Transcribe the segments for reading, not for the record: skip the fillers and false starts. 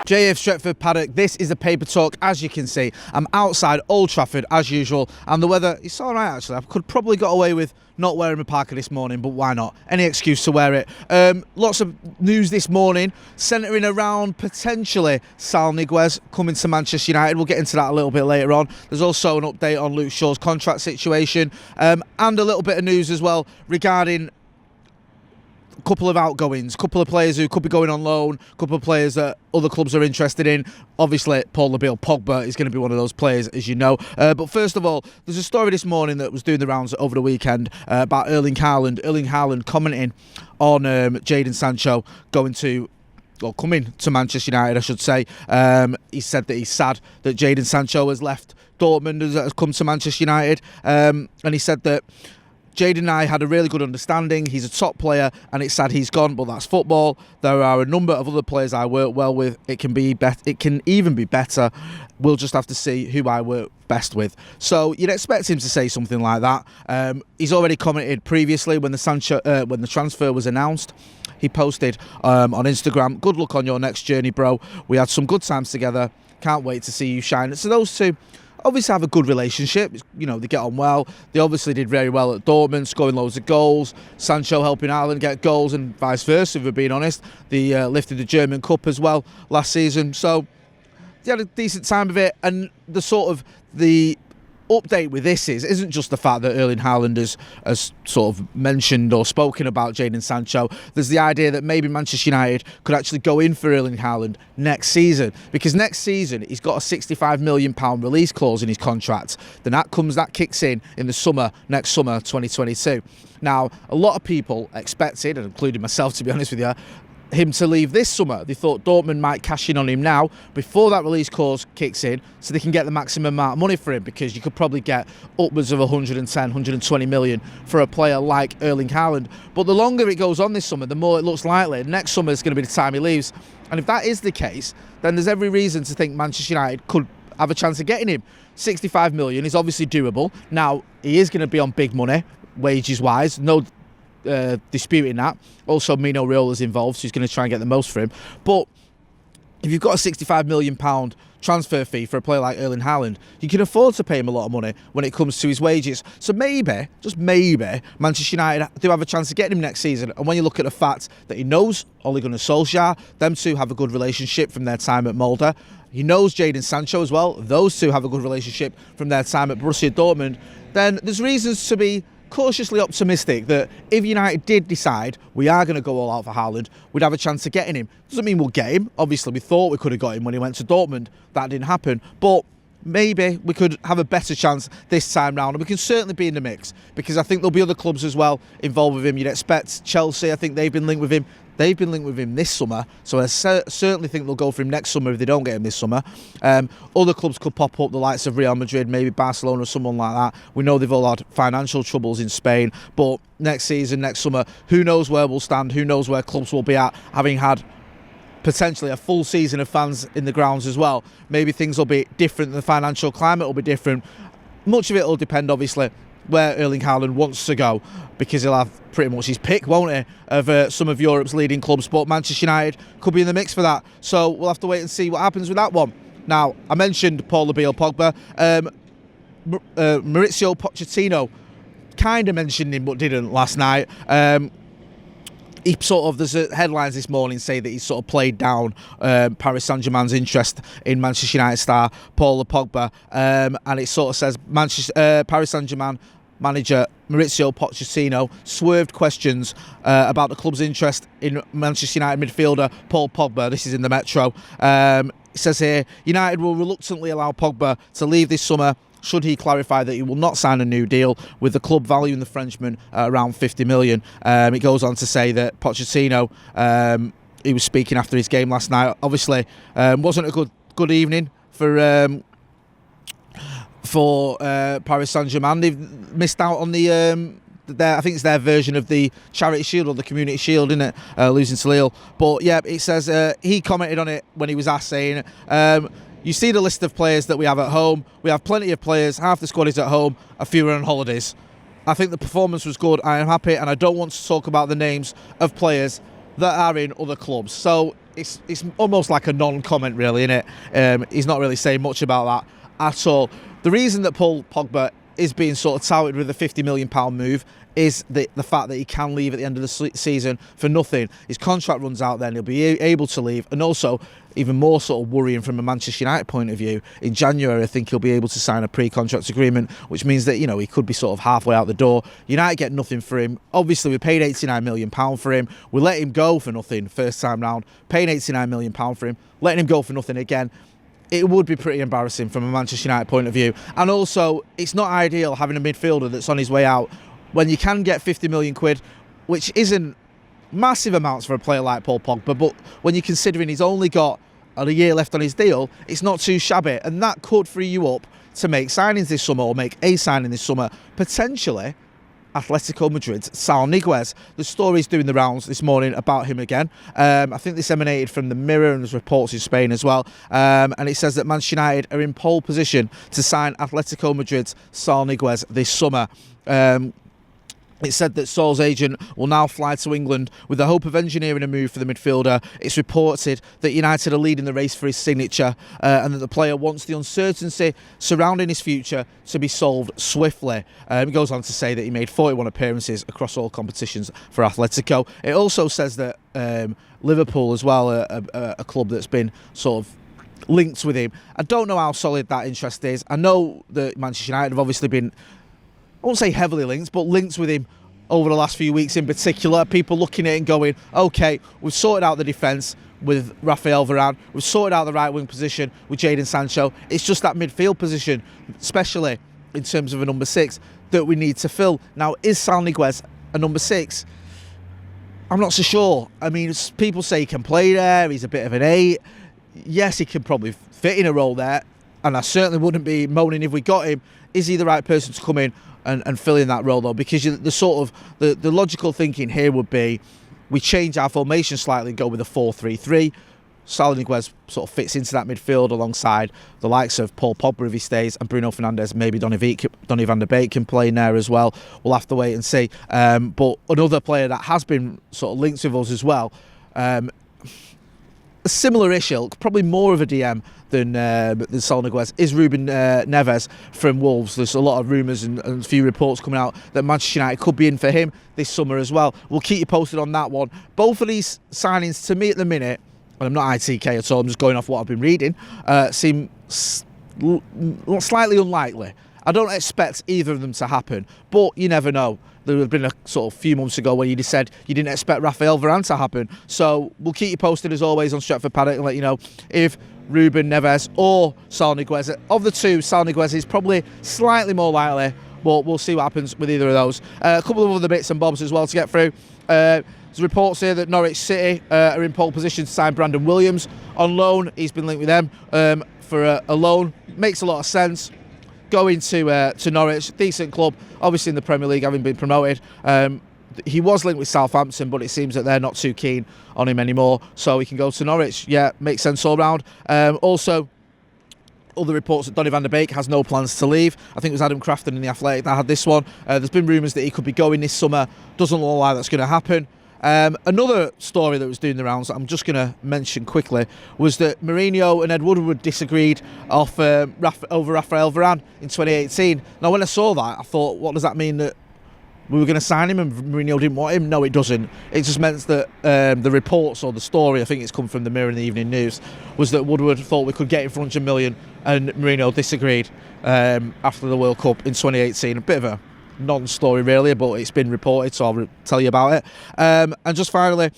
JF Stretford, Paddock, this is the Paper Talk. As you can see, I'm outside Old Trafford as usual, and the weather, it's alright actually. I could probably got away with not wearing my parka this morning, but why not? Any excuse to wear it. Lots of news this morning, centering around potentially Saul Niguez coming to Manchester United. We'll get into that a little bit later on. There's also an update on Luke Shaw's contract situation, and a little bit of news as well regarding couple of outgoings, couple of players who could be going on loan, couple of players that other clubs are interested in. Obviously, Pogba is going to be one of those players, as you know. But first of all, there's a story this morning that was doing the rounds over the weekend about Erling Haaland. Erling Haaland commenting on Jadon Sancho coming to Manchester United, I should say. He said that he's sad that Jadon Sancho has left Dortmund, has come to Manchester United. And he said that Jadon and I had a really good understanding. He's a top player, and it's sad he's gone, but that's football. There are a number of other players I work well with. It can even be better. We'll just have to see who I work best with. So you'd expect him to say something like that. He's already commented previously when the transfer was announced. He posted on Instagram, "Good luck on your next journey, bro. We had some good times together. Can't wait to see you shine." So those two obviously have a good relationship. You know, they get on well. They obviously did very well at Dortmund, scoring loads of goals. Sancho helping Haaland get goals and vice versa, if we're being honest. They lifted the German Cup as well last season. So they had a decent time of it. And the update with this isn't just the fact that Erling Haaland has sort of mentioned or spoken about Jadon Sancho. There's the idea that maybe Manchester United could actually go in for Erling Haaland next season, because next season he's got a £65 million release clause in his contract. Then that kicks in the next summer 2022. Now, a lot of people expected, and including myself to be honest with you, him to leave this summer. They thought Dortmund might cash in on him now before that release clause kicks in, so they can get the maximum amount of money for him, because you could probably get upwards of 110, 120 million for a player like Erling Haaland. But the longer it goes on this summer, the more it looks likely next summer is going to be the time he leaves. And if that is the case, then there's every reason to think Manchester United could have a chance of getting him. 65 million is obviously doable. Now, he is going to be on big money, wages-wise, no disputing that. Also, Mino Raiola's involved, so he's going to try and get the most for him. But if you've got a £65 million transfer fee for a player like Erling Haaland, you can afford to pay him a lot of money when it comes to his wages. So maybe, just maybe, Manchester United do have a chance of getting him next season. And when you look at the fact that he knows Ole Gunnar Solskjaer, them two have a good relationship from their time at Molde. He knows Jadon Sancho as well. Those two have a good relationship from their time at Borussia Dortmund. Then there's reasons to be cautiously optimistic that if United did decide we are going to go all out for Haaland, we'd have a chance of getting him. Doesn't mean we'll get him. Obviously, we thought we could have got him when he went to Dortmund. That didn't happen. But maybe we could have a better chance this time round, and we can certainly be in the mix, because I think there'll be other clubs as well involved with him. You'd expect Chelsea, I think they've been linked with him. They've been linked with him this summer, so I certainly think they'll go for him next summer if they don't get him this summer. Other clubs could pop up, the likes of Real Madrid, maybe Barcelona or someone like that. We know they've all had financial troubles in Spain, but next season, next summer, who knows where we'll stand, who knows where clubs will be at, having had potentially a full season of fans in the grounds as well. Maybe things will be different, the financial climate will be different. Much of it will depend, obviously, where Erling Haaland wants to go, because he'll have pretty much his pick, won't he, of some of Europe's leading clubs. But Manchester United could be in the mix for that, so we'll have to wait and see what happens with that one. Now, I mentioned Pogba. Maurizio Pochettino kind of mentioned him but didn't last night. There's headlines this morning say that he's sort of played down Paris Saint-Germain's interest in Manchester United star Paul Pogba, and it sort of says Paris Saint-Germain manager Maurizio Pochettino swerved questions about the club's interest in Manchester United midfielder Paul Pogba. This is in the Metro. It says here, United will reluctantly allow Pogba to leave this summer should he clarify that he will not sign a new deal, with the club valuing the Frenchman at around 50 million. It goes on to say that Pochettino, he was speaking after his game last night, obviously wasn't a good evening for Paris Saint-Germain. They've missed out on I think it's their version of the Charity Shield or the Community Shield, isn't it? Losing to Lille. But yeah, it says he commented on it when he was asked, saying, you see the list of players that we have at home. We have plenty of players. Half the squad is at home. A few are on holidays. I think the performance was good. I am happy, and I don't want to talk about the names of players that are in other clubs. So it's almost like a non-comment, really, isn't it? He's not really saying much about that at all. The reason that Paul Pogba is being sort of touted with a £50 million move is the fact that he can leave at the end of the season for nothing. His contract runs out then, he'll be able to leave. And also, even more sort of worrying from a Manchester United point of view, in January I think he'll be able to sign a pre-contract agreement, which means that, he could be sort of halfway out the door. United get nothing for him. Obviously we paid £89 million for him. We let him go for nothing first time round, paying £89 million for him, letting him go for nothing again. It would be pretty embarrassing from a Manchester United point of view. And also, it's not ideal having a midfielder that's on his way out when you can get 50 million quid, which isn't massive amounts for a player like Paul Pogba, but when you're considering he's only got a year left on his deal, it's not too shabby, and that could free you up to make signings this summer, or make a signing this summer, potentially Atletico Madrid's Saul Niguez. The story's doing the rounds this morning about him again. I think this emanated from the Mirror, and there's reports in Spain as well. And it says that Manchester United are in pole position to sign Atletico Madrid's Saul Niguez this summer. It said that Saul's agent will now fly to England with the hope of engineering a move for the midfielder. It's reported that United are leading the race for his signature, and that the player wants the uncertainty surrounding his future to be solved swiftly. It goes on to say that he made 41 appearances across all competitions for Atletico. It also says that Liverpool as well, a club that's been sort of linked with him. I don't know how solid that interest is. I know that Manchester United have obviously been, I won't say heavily linked, but linked with him over the last few weeks in particular. People looking at it and going, OK, we've sorted out the defence with Rafael Varane, we've sorted out the right wing position with Jadon Sancho. It's just that midfield position, especially in terms of a number 6, that we need to fill. Now, is Saul Niguez a number 6? I'm not so sure. I mean, people say he can play there, he's a bit of an 8. Yes, he can probably fit in a role there, and I certainly wouldn't be moaning if we got him. Is he the right person to come in and fill in that role, though? Because the logical thinking here would be we change our formation slightly and go with a 4-3-3. Saul Niguez sort of fits into that midfield alongside the likes of Paul Pogba if he stays, and Bruno Fernandes, maybe Donny van der Beek can play in there as well. We'll have to wait and see. But another player that has been sort of linked with us as well, a similar-ish ilk, probably more of a DM than Saul Niguez, is Ruben Neves from Wolves. There's a lot of rumours and a few reports coming out that Manchester United could be in for him this summer as well. We'll keep you posted on that one. Both of these signings, to me at the minute, and I'm not ITK at all, I'm just going off what I've been reading, seem slightly unlikely. I don't expect either of them to happen, but you never know. There had been a sort of few months ago where you just said you didn't expect Rafael Varane to happen. So we'll keep you posted as always on Stretford Paddock and let you know if Ruben Neves or Saul Niguez. Of the two, Saul Niguez is probably slightly more likely, but we'll see what happens with either of those. A couple of other bits and bobs as well to get through. There's reports here that Norwich City are in pole position to sign Brandon Williams on loan. He's been linked with them for a loan. Makes a lot of sense. Going to Norwich, decent club, obviously in the Premier League, having been promoted. He was linked with Southampton, but it seems that they're not too keen on him anymore, so he can go to Norwich. Yeah, makes sense all round. Also, other reports that Donny van der Beek has no plans to leave. I think it was Adam Crafton in The Athletic that had this one. There's been rumours that he could be going this summer. Doesn't look like that's going to happen. Another story that was doing the rounds that I'm just going to mention quickly was that Mourinho and Ed Woodward disagreed over Rafael Varane in 2018. Now, when I saw that, I thought, what does that mean, that we were going to sign him and Mourinho didn't want him? No, it doesn't. It just meant that the reports, or the story, I think it's come from the Mirror and the Evening News, was that Woodward thought we could get him for 100 million and Mourinho disagreed after the World Cup in 2018. A bit of a non-story really, but it's been reported, so I'll tell you about it. And just finally,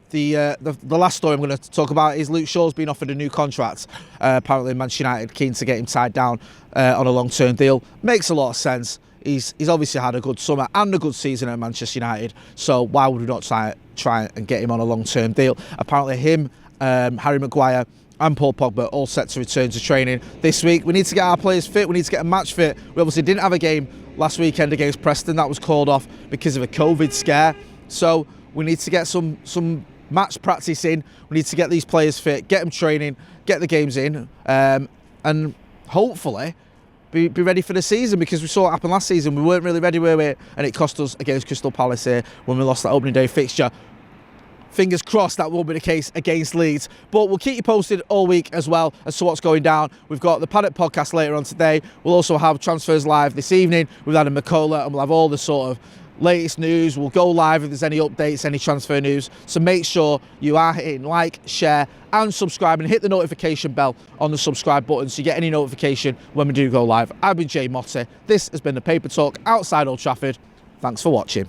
the last story I'm going to talk about is Luke Shaw's been offered a new contract. Apparently Manchester United keen to get him tied down on a long-term deal. Makes a lot of sense. He's obviously had a good summer and a good season at Manchester United, so why would we not try and get him on a long-term deal? Apparently him, Harry Maguire and Paul Pogba all set to return to training this week. We need to get our players fit. We need to get a match fit. We obviously didn't have a game last weekend against Preston. That was called off because of a COVID scare. So we need to get some match practice in. We need to get these players fit, get them training, get the games in, and hopefully be ready for the season, because we saw what happened last season. We weren't really ready, were we? And it cost us against Crystal Palace here when we lost that opening day fixture. Fingers crossed that will be the case against Leeds. But we'll keep you posted all week as well as to what's going down. We've got the Paddock podcast later on today. We'll also have Transfers Live this evening with Adam McCullough, and we'll have all the sort of latest news. We'll go live if there's any updates, any transfer news. So make sure you are hitting like, share and subscribe, and hit the notification bell on the subscribe button so you get any notification when we do go live. I've been Jay Motti. This has been the Paper Talk outside Old Trafford. Thanks for watching.